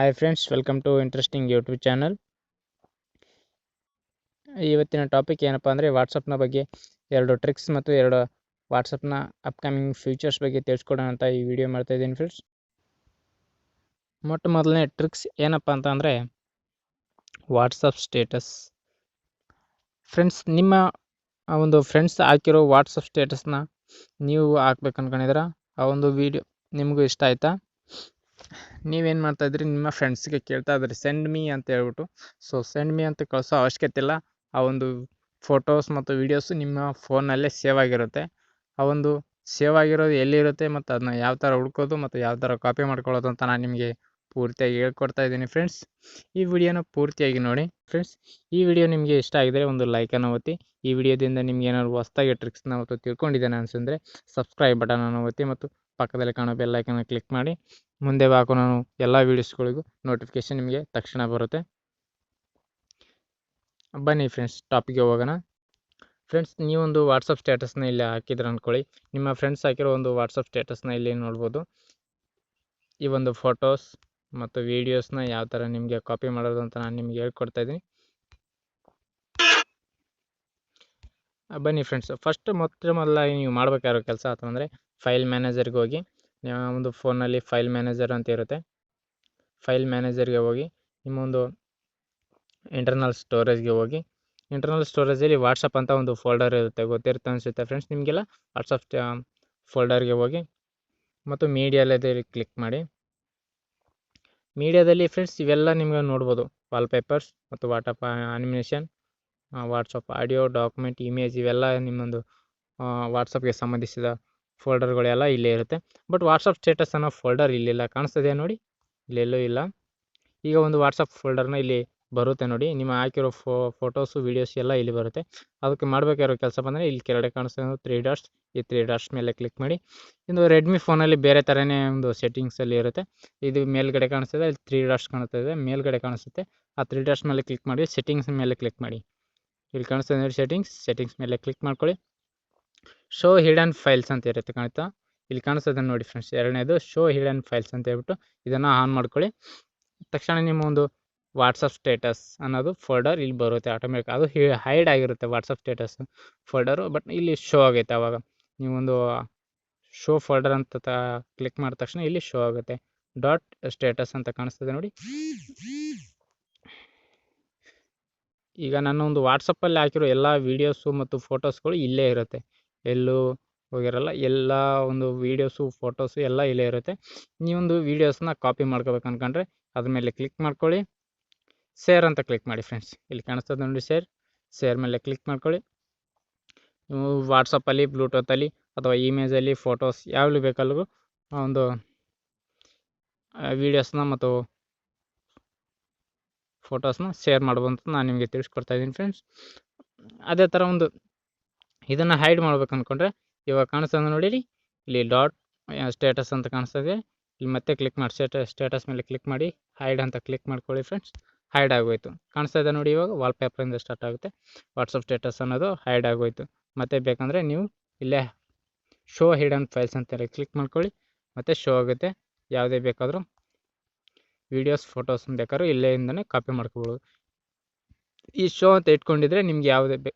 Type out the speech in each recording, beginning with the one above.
Hi friends, welcome to interesting YouTube channel. ಇವತ್ತಿನ topic ಏನಪ್ಪ ಅಂದರೆ ವಾಟ್ಸಪ್ನ ಬಗ್ಗೆ 2 ಟ್ರಿಕ್ಸ್ ಮತ್ತು 2 ವಾಟ್ಸಪ್ನ ಅಪ್ಕಮಿಂಗ್ ಫ್ಯೂಚರ್ಸ್ ಬಗ್ಗೆ ತಿಳಿಸ್ಕೊಡೋಣ ಅಂತ ಈ ವಿಡಿಯೋ ಮಾಡ್ತಾ ಇದ್ದೀನಿ ಫ್ರೆಂಡ್ಸ್. ಮೊಟ್ಟ ಮೊದಲನೇ ಟ್ರಿಕ್ಸ್ ಏನಪ್ಪ ಅಂತಂದರೆ ವಾಟ್ಸಪ್ ಸ್ಟೇಟಸ್. ಫ್ರೆಂಡ್ಸ್, ನಿಮ್ಮ ಒಂದು ಫ್ರೆಂಡ್ಸ್ ಹಾಕಿರೋ ವಾಟ್ಸಪ್ ಸ್ಟೇಟಸ್ನ ನೀವು ಹಾಕ್ಬೇಕು ಅನ್ಕೊಂಡಿದ್ದೀರಾ? ಆ ಒಂದು ವಿಡಿಯೋ ನಿಮಗೂ ಇಷ್ಟ ಆಯಿತಾ? ನೀವೇನು ಮಾಡ್ತಾಯಿದ್ರಿ, ನಿಮ್ಮ ಫ್ರೆಂಡ್ಸ್ಗೆ ಕೇಳ್ತಾ ಇದ್ರಿ ಸೆಂಡ್ ಮೀ ಅಂತ ಹೇಳ್ಬಿಟ್ಟು. ಸೊ ಸೆಂಡ್ ಮೀ ಅಂತ ಕಳಿಸೋ ಅವಶ್ಯಕತೆ ಇಲ್ಲ. ಆ ಒಂದು ಫೋಟೋಸ್ ಮತ್ತು ವೀಡಿಯೋಸು ನಿಮ್ಮ ಫೋನಲ್ಲೇ ಸೇವ್ ಆಗಿರುತ್ತೆ. ಆ ಒಂದು ಸೇವ್ ಆಗಿರೋದು ಎಲ್ಲಿರುತ್ತೆ ಮತ್ತು ಅದನ್ನ ಯಾವ ಥರ ಹುಡ್ಕೋದು ಮತ್ತು ಯಾವ ಥರ ಕಾಪಿ ಮಾಡ್ಕೊಳ್ಳೋದು ಅಂತ ನಾನು ನಿಮಗೆ ಪೂರ್ತಿಯಾಗಿ ಹೇಳ್ಕೊಡ್ತಾ ಇದ್ದೀನಿ ಫ್ರೆಂಡ್ಸ್. ಈ ವಿಡಿಯೋನ ಪೂರ್ತಿಯಾಗಿ ನೋಡಿ ಫ್ರೆಂಡ್ಸ್. ಈ ವಿಡಿಯೋ ನಿಮಗೆ ಇಷ್ಟ ಆಗಿದರೆ ಒಂದು ಲೈಕನ್ನು ಒತ್ತಿ. ಈ ವಿಡಿಯೋದಿಂದ ನಿಮ್ಗೆ ಏನಾದ್ರು ಹೊಸದಾಗಿ ಟ್ರಿಕ್ಸ್ನ ಮತ್ತು ತಿಳ್ಕೊಂಡಿದ್ದೇನೆ ಅನಿಸಿದ್ರೆ ಸಬ್ಸ್ಕ್ರೈಬ್ ಬಟನನ್ನು ಒತ್ತಿ ಮತ್ತು ಪಕ್ಕದಲ್ಲಿ ಕಾಣೋ ಬೆಲ್ ಐಕನ್ನ ಕ್ಲಿಕ್ ಮಾಡಿ. ಮುಂದೆ ಹಾಕೋ ನಾನು ಎಲ್ಲ ವೀಡಿಯೋಸ್ಗಳಿಗೂ ನೋಟಿಫಿಕೇಷನ್ ನಿಮಗೆ ತಕ್ಷಣ ಬರುತ್ತೆ. ಬನ್ನಿ ಫ್ರೆಂಡ್ಸ್, ಟಾಪಿಕ್ಗೆ ಹೋಗೋಣ. ಫ್ರೆಂಡ್ಸ್, ನೀವೊಂದು ವಾಟ್ಸಪ್ ಸ್ಟೇಟಸ್ನ ಇಲ್ಲಿ ಹಾಕಿದ್ರೆ ಅಂದ್ಕೊಳ್ಳಿ. ನಿಮ್ಮ ಫ್ರೆಂಡ್ಸ್ ಹಾಕಿರೋ ಒಂದು ವಾಟ್ಸಪ್ ಸ್ಟೇಟಸ್ನ ಇಲ್ಲಿ ನೋಡ್ಬೋದು. ಈ ಒಂದು ಫೋಟೋಸ್ ಮತ್ತು ವೀಡಿಯೋಸ್ನ ಯಾವ ಥರ ನಿಮಗೆ ಕಾಪಿ ಮಾಡೋದು ಅಂತ ನಾನು ನಿಮಗೆ ಹೇಳ್ಕೊಡ್ತಾ ಇದ್ದೀನಿ. ಬನ್ನಿ ಫ್ರೆಂಡ್ಸ್, ಫಸ್ಟ್ ಮೊದಲಾಗಿ ನೀವು ಮಾಡಬೇಕಾಗಿರೋ ಕೆಲಸ ಅಂತಂದರೆ ಫೈಲ್ ಮ್ಯಾನೇಜರ್ಗೆ ಹೋಗಿ. ಒಂದು ಫೋನಲ್ಲಿ ಫೈಲ್ ಮ್ಯಾನೇಜರ್ ಅಂತ ಇರುತ್ತೆ. ಫೈಲ್ ಮ್ಯಾನೇಜರ್ಗೆ ಹೋಗಿ ನಿಮ್ಮ ಒಂದು ಇಂಟರ್ನಲ್ ಸ್ಟೋರೇಜ್ಗೆ ಹೋಗಿ. ಇಂಟರ್ನಲ್ ಸ್ಟೋರೇಜಲ್ಲಿ ವಾಟ್ಸಪ್ ಅಂತ ಒಂದು ಫೋಲ್ಡರ್ ಇರುತ್ತೆ, ಗೊತ್ತಿರುತ್ತೆ ಅನಿಸುತ್ತೆ ಫ್ರೆಂಡ್ಸ್ ನಿಮಗೆಲ್ಲ. ವಾಟ್ಸಪ್ ಫೋಲ್ಡರ್ಗೆ ಹೋಗಿ ಮತ್ತು ಮೀಡಿಯಾದಲ್ಲಿ ಕ್ಲಿಕ್ ಮಾಡಿ. ಮೀಡಿಯಾದಲ್ಲಿ ಫ್ರೆಂಡ್ಸ್ ಇವೆಲ್ಲ ನಿಮಗೆ ನೋಡ್ಬೋದು. ವಾಲ್ಪೇಪರ್ಸ್ ಮತ್ತು WhatsApp animation, WhatsApp audio, document, image, ಇವೆಲ್ಲ ನಿಮ್ಮೊಂದು ವಾಟ್ಸಪ್ಗೆ ಸಂಬಂಧಿಸಿದ ಫೋಲ್ಡರ್ಗಳೆಲ್ಲ ಇಲ್ಲೇ ಇರುತ್ತೆ. ಬಟ್ ವಾಟ್ಸಪ್ ಸ್ಟೇಟಸ್ ಅನ್ನೋ ಫೋಲ್ಡರ್ ಇಲ್ಲಿಲ್ಲ, ಕಾಣಿಸ್ತದೆ ನೋಡಿ, ಇಲ್ಲೆಲ್ಲೂ ಇಲ್ಲ. ಈಗ ಒಂದು ವಾಟ್ಸಪ್ ಫೋಲ್ಡರ್ನ ಇಲ್ಲಿ ಬರುತ್ತೆ ನೋಡಿ. ನಿಮ್ಮ ಹಾಕಿರೋ ಫೋಟೋಸು ವೀಡಿಯೋಸ್ ಎಲ್ಲ ಇಲ್ಲಿ ಬರುತ್ತೆ. ಅದಕ್ಕೆ ಮಾಡಬೇಕಾಗಿರೋ ಕೆಲಸ ಬಂದರೆ ಇಲ್ಲಿ ಕೆಳಗಡೆ ಕಾಣಿಸ್ತದೆ 3 ಡಾಟ್ಸ್. ಈ 3 ಡಾಟ್ಸ್ ಮೇಲೆ ಕ್ಲಿಕ್ ಮಾಡಿ. ಇದು ರೆಡ್ಮಿ ಫೋನಲ್ಲಿ ಬೇರೆ ಥರನೇ ಒಂದು ಸೆಟ್ಟಿಂಗ್ಸಲ್ಲಿ ಇರುತ್ತೆ. ಇದು ಮೇಲ್ಗಡೆ ಕಾಣಿಸ್ತದೆ, ಇಲ್ಲಿ 3 ಡಾಟ್ಸ್ ಕಾಣಿಸ್ತದೆ, ಮೇಲ್ಗಡೆ ಕಾಣಿಸುತ್ತೆ. ಆ 3 ಡಾಟ್ಸ್ ಮೇಲೆ ಕ್ಲಿಕ್ ಮಾಡಿ ಸೆಟ್ಟಿಂಗ್ಸ್ ಮೇಲೆ ಕ್ಲಿಕ್ ಮಾಡಿ. ಇಲ್ಲಿ ಕಾಣಿಸ್ತದೆ ನೋಡಿ ಸೆಟ್ಟಿಂಗ್ಸ್ ಮೇಲೆ ಕ್ಲಿಕ್ ಮಾಡ್ಕೊಳ್ಳಿ. ಶೋ ಹಿಡನ್ ಫೈಲ್ಸ್ ಅಂತ ಇರುತ್ತೆ, ಕಾಣುತ್ತಾ? ಇಲ್ಲಿ ಕಾಣಿಸ್ತದೆ ನೋಡಿ ಫ್ರೆಂಡ್ಸ್, ಎರಡನೇದು ಶೋ ಹಿಡನ್ ಫೈಲ್ಸ್ ಅಂತ ಹೇಳ್ಬಿಟ್ಟು ಇದನ್ನು ಆನ್ ಮಾಡ್ಕೊಳ್ಳಿ. ತಕ್ಷಣ ನಿಮ್ಮ ಒಂದು ವಾಟ್ಸಪ್ ಸ್ಟೇಟಸ್ ಅನ್ನೋದು ಫೋಲ್ಡರ್ ಇಲ್ಲಿ ಬರುತ್ತೆ ಆಟೋಮೆಟಿಕ್. ಅದು ಹೈಡ್ ಆಗಿರುತ್ತೆ ವಾಟ್ಸಪ್ ಸ್ಟೇಟಸ್ ಫೋಲ್ಡರು, ಬಟ್ ಇಲ್ಲಿ ಶೋ ಆಗೈತೆ. ಆವಾಗ ನೀವೊಂದು ಶೋ ಫೋಲ್ಡರ್ ಅಂತ ಕ್ಲಿಕ್ ಮಾಡಿದ ತಕ್ಷಣ ಇಲ್ಲಿ ಶೋ ಆಗುತ್ತೆ. ಡಾಟ್ ಸ್ಟೇಟಸ್ ಅಂತ ಕಾಣಿಸ್ತದೆ ನೋಡಿ. ಈಗ ನನ್ನ ಒಂದು ವಾಟ್ಸಪ್ಪಲ್ಲಿ ಹಾಕಿರೋ ಎಲ್ಲ ವೀಡಿಯೋಸು ಮತ್ತು ಫೋಟೋಸ್ಗಳು ಇಲ್ಲೇ ಇರುತ್ತೆ, ಎಲ್ಲೂ ಹೋಗಿರಲ್ಲ. ಎಲ್ಲ ಒಂದು ವೀಡಿಯೋಸು ಫೋಟೋಸು ಎಲ್ಲ ಇಲ್ಲೇ ಇರುತ್ತೆ. ನೀವೊಂದು ವೀಡಿಯೋಸ್ನ ಕಾಪಿ ಮಾಡ್ಕೋಬೇಕು ಅನ್ಕೊಂಡ್ರೆ ಅದ್ರ ಮೇಲೆ ಕ್ಲಿಕ್ ಮಾಡ್ಕೊಳ್ಳಿ. ಶೇರ್ ಅಂತ ಕ್ಲಿಕ್ ಮಾಡಿ ಫ್ರೆಂಡ್ಸ್, ಇಲ್ಲಿ ಕಾಣಿಸ್ತದೆ ನೋಡಿ ಶೇರ್ ಮೇಲೆ ಕ್ಲಿಕ್ ಮಾಡ್ಕೊಳ್ಳಿ. ನೀವು ವಾಟ್ಸಪ್ಪಲ್ಲಿ, ಬ್ಲೂಟೂತಲ್ಲಿ ಅಥವಾ ಇಮೇಜಲ್ಲಿ, ಫೋಟೋಸ್ ಯಾವ್ದು ಬೇಕಲ್ಲೂ ಒಂದು ವೀಡಿಯೋಸ್ನ ಮತ್ತು ಫೋಟೋಸ್ನ ಶೇರ್ ಮಾಡ್ಬೋದು ಅಂತ ನಾನು ನಿಮಗೆ ತಿಳಿಸ್ಕೊಡ್ತಾ ಇದ್ದೀನಿ ಫ್ರೆಂಡ್ಸ್. ಅದೇ ಥರ ಒಂದು ಇದನ್ನು ಹೈಡ್ ಮಾಡ್ಬೇಕು ಅಂದ್ಕೊಂಡ್ರೆ ಇವಾಗ ಕಾಣಿಸ್ತದೆ ನೋಡಿ, ಇಲ್ಲಿ ಡಾಟ್ ಸ್ಟೇಟಸ್ ಅಂತ ಕಾಣಿಸ್ತದೆ. ಇಲ್ಲಿ ಮತ್ತೆ ಕ್ಲಿಕ್ ಮಾಡಿ ಸ್ಟೇಟಸ್ ಮೇಲೆ ಕ್ಲಿಕ್ ಮಾಡಿ ಹೈಡ್ ಅಂತ ಕ್ಲಿಕ್ ಮಾಡ್ಕೊಳ್ಳಿ ಫ್ರೆಂಡ್ಸ್. ಹೈಡ್ ಆಗೋಯ್ತು, ಕಾಣಿಸ್ತಾ ಇದೆ ನೋಡಿ. ಇವಾಗ ವಾಲ್ಪೇಪರಿಂದ ಸ್ಟಾರ್ಟ್ ಆಗುತ್ತೆ. ವಾಟ್ಸಪ್ ಸ್ಟೇಟಸ್ ಅನ್ನೋದು ಹೈಡ್ ಆಗೋಯ್ತು. ಮತ್ತೆ ಬೇಕಂದರೆ ನೀವು ಇಲ್ಲೇ ಶೋ ಹಿಡನ್ ಫೈಲ್ಸ್ ಅಂತ ಕ್ಲಿಕ್ ಮಾಡ್ಕೊಳ್ಳಿ, ಮತ್ತು ಶೋ ಆಗುತ್ತೆ. ಯಾವುದೇ ಬೇಕಾದರೂ ವೀಡಿಯೋಸ್, ಫೋಟೋಸ್ ಬೇಕಾದ್ರೂ ಇಲ್ಲೇಯಿಂದನೇ ಕಾಪಿ ಮಾಡ್ಕೋಬೋದು. ಈ ಶೋ ಅಂತ ಇಟ್ಕೊಂಡಿದ್ರೆ ನಿಮ್ಗೆ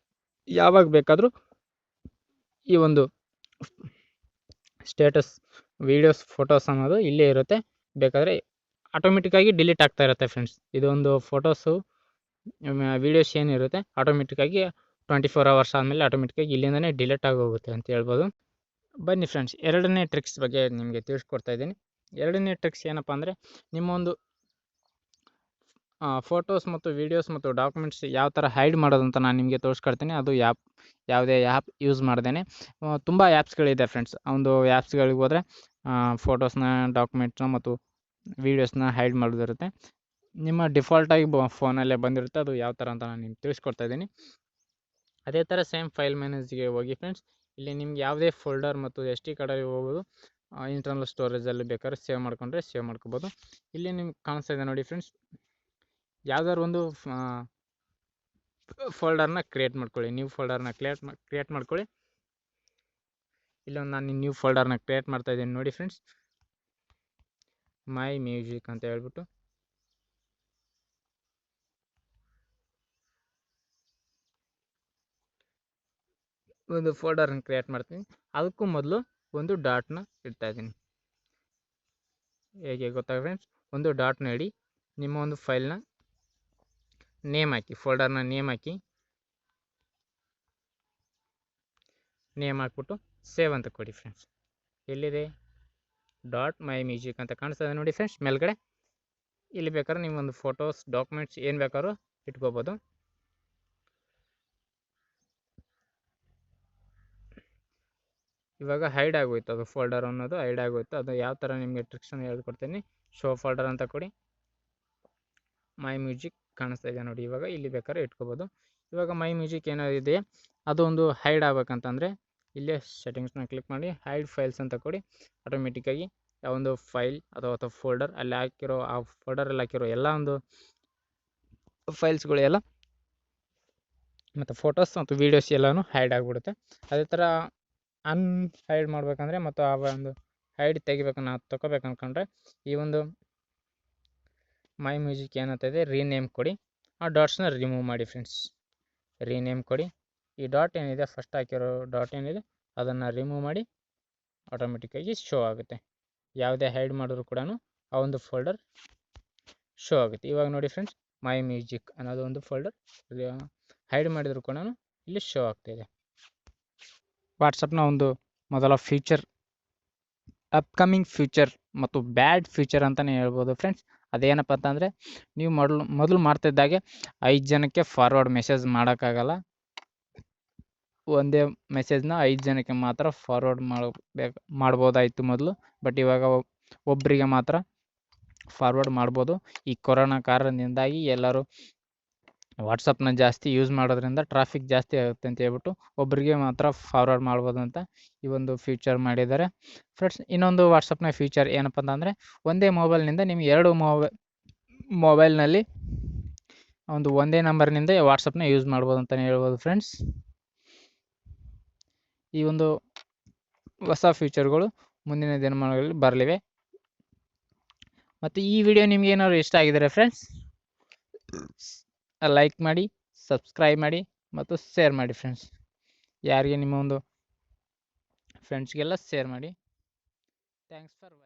ಯಾವಾಗ ಬೇಕಾದರೂ ಈ ಒಂದು ಸ್ಟೇಟಸ್ ವೀಡಿಯೋಸ್, ಫೋಟೋಸ್ ಅನ್ನೋದು ಇಲ್ಲೇ ಇರುತ್ತೆ. ಬೇಕಾದರೆ ಆಟೋಮೆಟಿಕ್ಕಾಗಿ ಡಿಲೀಟ್ ಆಗ್ತಾ ಇರುತ್ತೆ ಫ್ರೆಂಡ್ಸ್. ಇದೊಂದು ಫೋಟೋಸು ವೀಡಿಯೋಸ್ ಏನಿರುತ್ತೆ ಆಟೋಮೆಟಿಕ್ಕಾಗಿ 24 hours ಆದಮೇಲೆ ಆಟೋಮೆಟಿಕ್ಕಾಗಿ ಇಲ್ಲಿಂದನೇ ಡಿಲೀಟ್ ಆಗೋಗುತ್ತೆ ಅಂತ ಹೇಳ್ಬೋದು. ಬನ್ನಿ ಫ್ರೆಂಡ್ಸ್, ಎರಡನೇ ಟ್ರಿಕ್ಸ್ ಬಗ್ಗೆ ನಿಮಗೆ ತಿಳಿಸ್ಕೊಡ್ತಾ ಇದ್ದೀನಿ. ಎರಡನೇ ಟ್ರಿಕ್ಸ್ ಏನಪ್ಪ ಅಂದರೆ ನಿಮ್ಮ ಒಂದು ಫೋಟೋಸ್ ಮತ್ತು ವೀಡಿಯೋಸ್ ಮತ್ತು ಡಾಕ್ಯುಮೆಂಟ್ಸ್ ಯಾವ ಥರ ಹೈಡ್ ಮಾಡೋದು ಅಂತ ನಾನು ನಿಮಗೆ ತೋರಿಸ್ಕೊಡ್ತೀನಿ. ಅದು ಯಾವುದೇ ಆ್ಯಪ್ ಯೂಸ್ ಮಾಡ್ದೇ. ತುಂಬ ಆ್ಯಪ್ಸ್ಗಳಿದೆ ಫ್ರೆಂಡ್ಸ್. ಒಂದು ಆ್ಯಪ್ಸ್ಗಳಿಗೆ ಹೋದರೆ ಫೋಟೋಸ್ನ, ಡಾಕ್ಯುಮೆಂಟ್ಸ್ನ ಮತ್ತು ವೀಡಿಯೋಸ್ನ ಹೈಡ್ ಮಾಡೋದಿರುತ್ತೆ. ನಿಮ್ಮ ಡಿಫಾಲ್ಟಾಗಿ ಫೋನಲ್ಲೇ ಬಂದಿರುತ್ತೆ. ಅದು ಯಾವ ಥರ ಅಂತ ನಾನು ನಿಮ್ಗೆ ತಿಳಿಸ್ಕೊಡ್ತಾ ಇದ್ದೀನಿ. ಅದೇ ಥರ ಸೇಮ್ ಫೈಲ್ ಮ್ಯಾನೇಜ್ಗೆ ಹೋಗಿ ಫ್ರೆಂಡ್ಸ್. ಇಲ್ಲಿ ನಿಮ್ಗೆ ಯಾವುದೇ ಫೋಲ್ಡರ್ ಮತ್ತು SD ಕಾರ್ಡಲ್ಲಿ ಹೋಗ್ಬೋದು. ಇಂಟರ್ನಲ್ ಸ್ಟೋರೇಜಲ್ಲಿ ಬೇಕಾದ್ರೆ ಸೇವ್ ಮಾಡ್ಕೊಂಡ್ರೆ ಸೇವ್ ಮಾಡ್ಕೋಬೋದು. ಇಲ್ಲಿ ನಿಮ್ಗೆ ಕಾಣಿಸ್ತಾ ಇದೆ ನೋಡಿ ಫ್ರೆಂಡ್ಸ್, ಯಾವ್ದಾದ್ರು ಒಂದು ಫೋಲ್ಡರ್ನ ಕ್ರಿಯೇಟ್ ಮಾಡ್ಕೊಳ್ಳಿ. ನ್ಯೂ ಫೋಲ್ಡರ್ನ ಕ್ರಿಯೇಟ್ ಮಾಡ್ಕೊಳ್ಳಿ. ಇಲ್ಲೊಂದು ನಾನು ನ್ಯೂ ಫೋಲ್ಡರ್ನ ಕ್ರಿಯೇಟ್ ಮಾಡ್ತಾ ಇದ್ದೀನಿ ನೋಡಿ ಫ್ರೆಂಡ್ಸ್, ಮೈ ಮ್ಯೂಸಿಕ್ ಅಂತ ಹೇಳ್ಬಿಟ್ಟು. ಒಂದು ಫೋಲ್ಡರನ್ನು ಕ್ರಿಯೇಟ್ ಮಾಡ್ತೀನಿ. ಅದಕ್ಕೂ ಮೊದಲು ಒಂದು ಡಾಟ್ನ ಇಡ್ತಾ ಇದ್ದೀನಿ. ಹೇಗೆ ಗೊತ್ತಾ ಫ್ರೆಂಡ್ಸ್, ಒಂದು ಡಾಟ್ನ ಇಡಿ, ನಿಮ್ಮ ಒಂದು ಫೈಲ್ನ ನೇಮ್ ಹಾಕಿ, ಫೋಲ್ಡರ್ನ ನೇಮ್ ಹಾಕಿ, ನೇಮ್ ಹಾಕ್ಬಿಟ್ಟು ಸೇವ್ ಅಂತ ಕೊಡಿ ಫ್ರೆಂಡ್ಸ್. ಎಲ್ಲಿದೆ .mymusic ಅಂತ ಕಾಣಿಸ್ತದೆ ನೋಡಿ ಫ್ರೆಂಡ್ಸ್ ಮೇಲ್ಗಡೆ. ಇಲ್ಲಿ ಬೇಕಾದ್ರೆ ನೀವು ಒಂದು ಫೋಟೋಸ್, ಡಾಕ್ಯುಮೆಂಟ್ಸ್ ಏನು ಬೇಕಾದ್ರೂ ಇಟ್ಕೋಬೋದು. ಇವಾಗ ಹೈಡ್ ಆಗೋಯ್ತು, ಅದು ಫೋಲ್ಡರ್ ಅನ್ನೋದು ಹೈಡ್ ಆಗೋಯ್ತು. ಅದು ಯಾವ ಥರ ನಿಮಗೆ ಟ್ರಿಕ್ಸನ್ನು ಹೇಳ್ಕೊಡ್ತೀನಿ. ಶೋ ಫೋಲ್ಡರ್ ಅಂತ ಕೊಡಿ, ಮೈ ಮ್ಯೂಸಿಕ್ ಕಾಣಿಸ್ತಾ ಇದೆ ನೋಡಿ. ಇವಾಗ ಇಲ್ಲಿ ಬೇಕಾದ್ರೆ ಇಟ್ಕೋಬೋದು. ಇವಾಗ ಮೈ ಮ್ಯೂಸಿಕ್ ಏನಾಗಿದೆ ಅದು ಒಂದು ಹೈಡ್ ಆಗ್ಬೇಕಂತಂದರೆ ಇಲ್ಲೇ ಸೆಟ್ಟಿಂಗ್ಸ್ನ ಕ್ಲಿಕ್ ಮಾಡಿ ಹೈಡ್ ಫೈಲ್ಸ್ ಅಂತ ಕೊಡಿ. ಆಟೋಮೆಟಿಕ್ಕಾಗಿ ಯಾವೊಂದು ಫೈಲ್ ಅಥವಾ ಫೋಲ್ಡರ್ ಅಲ್ಲಿ ಹಾಕಿರೋ ಆ ಫೋಲ್ಡರಲ್ಲಿ ಹಾಕಿರೋ ಎಲ್ಲ ಒಂದು ಫೈಲ್ಸ್ಗಳು ಎಲ್ಲ ಮತ್ತು ಫೋಟೋಸ್ ಮತ್ತು ವೀಡಿಯೋಸ್ ಎಲ್ಲನೂ ಹೈಡ್ ಆಗಿಬಿಡುತ್ತೆ. ಅದೇ ಥರ ಹೈಡ್ ಮಾಡಬೇಕಂದ್ರೆ ಮತ್ತು ಆ ಒಂದು ಹೈಡ್ ತೆಗಿಬೇಕನ್ನ ತೊಗೋಬೇಕು ಅಂದ್ಕೊಂಡ್ರೆ ಈ ಒಂದು ಮೈ ಮ್ಯೂಸಿಕ್ ಏನಂತಿದೆ ರೀನೇಮ್ ಕೊಡಿ. ಆ ಡಾಟ್ಸ್ನ ರಿಮೂವ್ ಮಾಡಿ ಫ್ರೆಂಡ್ಸ್. ರೀನೇಮ್ ಕೊಡಿ. ಈ ಡಾಟ್ ಏನಿದೆ ಫಸ್ಟ್ ಹಾಕಿರೋ ಡಾಟ್ ಏನಿದೆ ಅದನ್ನು ರಿಮೂವ್ ಮಾಡಿ. ಆಟೋಮೆಟಿಕ್ಕಾಗಿ ಶೋ ಆಗುತ್ತೆ. ಯಾವುದೇ ಹೈಡ್ ಮಾಡಿದ್ರು ಕೂಡ ಆ ಒಂದು ಫೋಲ್ಡರ್ ಶೋ ಆಗುತ್ತೆ. ಇವಾಗ ನೋಡಿ ಫ್ರೆಂಡ್ಸ್, ಮೈ ಮ್ಯೂಸಿಕ್ ಅನ್ನೋದು ಒಂದು ಫೋಲ್ಡರ್ ಹೈಡ್ ಮಾಡಿದ್ರು ಕೂಡ ಇಲ್ಲಿ ಶೋ ಆಗ್ತಾಯಿದೆ. ವಾಟ್ಸಪ್ನ ಒಂದು ಮೊದಲ ಫೀಚರ್, ಅಪ್ಕಮಿಂಗ್ ಫ್ಯೂಚರ್ ಮತ್ತು ಬ್ಯಾಡ್ ಫ್ಯೂಚರ್ ಅಂತಲೇ ಹೇಳ್ಬೋದು ಫ್ರೆಂಡ್ಸ್. ಅದೇನಪ್ಪ ಅಂತಂದರೆ, ನೀವು ಮೊದಲು ಮಾಡ್ತಿದ್ದಾಗೆ 5 ಜನಕ್ಕೆ ಫಾರ್ವರ್ಡ್ ಮೆಸೇಜ್ ಮಾಡೋಕ್ಕಾಗಲ್ಲ. ಒಂದೇ ಮೆಸೇಜ್ನ 5 ಜನಕ್ಕೆ ಮಾತ್ರ ಫಾರ್ವರ್ಡ್ ಮಾಡ್ಬೋದಾಯಿತು ಮೊದಲು. ಬಟ್ ಇವಾಗ ಒಬ್ಬರಿಗೆ ಮಾತ್ರ ಫಾರ್ವರ್ಡ್ ಮಾಡ್ಬೋದು. ಈ ಕೊರೋನಾ ಕಾರಣದಿಂದಾಗಿ ಎಲ್ಲರೂ ವಾಟ್ಸಪ್ನ ಜಾಸ್ತಿ ಯೂಸ್ ಮಾಡೋದ್ರಿಂದ ಟ್ರಾಫಿಕ್ ಜಾಸ್ತಿ ಆಗುತ್ತೆ ಅಂತ ಹೇಳ್ಬಿಟ್ಟು ಒಬ್ಬರಿಗೆ ಮಾತ್ರ ಫಾರ್ವರ್ಡ್ ಮಾಡ್ಬೋದು ಅಂತ ಈ ಒಂದು ಫೀಚರ್ ಮಾಡಿದ್ದಾರೆ ಫ್ರೆಂಡ್ಸ್. ಇನ್ನೊಂದು ವಾಟ್ಸಪ್ನ ಫೀಚರ್ ಏನಪ್ಪ ಅಂತಂದರೆ, ಒಂದೇ ಮೊಬೈಲ್ನಿಂದ ನಿಮಗೆ 2 ಮೊಬೈಲ್ನಲ್ಲಿ ಒಂದೇ ನಂಬರ್ನಿಂದ ವಾಟ್ಸಪ್ನ ಯೂಸ್ ಮಾಡ್ಬೋದು ಅಂತಲೇ ಹೇಳ್ಬೋದು ಫ್ರೆಂಡ್ಸ್. ಈ ಒಂದು ಹೊಸ ಫೀಚರ್ಗಳು ಮುಂದಿನ ದಿನಮಾನಗಳಲ್ಲಿ ಬರಲಿವೆ. ಮತ್ತು ಈ ವಿಡಿಯೋ ನಿಮ್ಗೆ ಏನಾದ್ರು ಇಷ್ಟ ಆಗಿದರೆ ಫ್ರೆಂಡ್ಸ್, ಲೈಕ್ ಮಾಡಿ, ಸಬ್ಸ್ಕ್ರೈಬ್ ಮಾಡಿ ಮತ್ತು ಶೇರ್ ಮಾಡಿ ಫ್ರೆಂಡ್ಸ್. ಯಾರಿಗೆ ನಿಮ್ಮ ಒಂದು ಫ್ರೆಂಡ್ಸ್ಗೆಲ್ಲ ಶೇರ್ ಮಾಡಿ. Thanks for watching.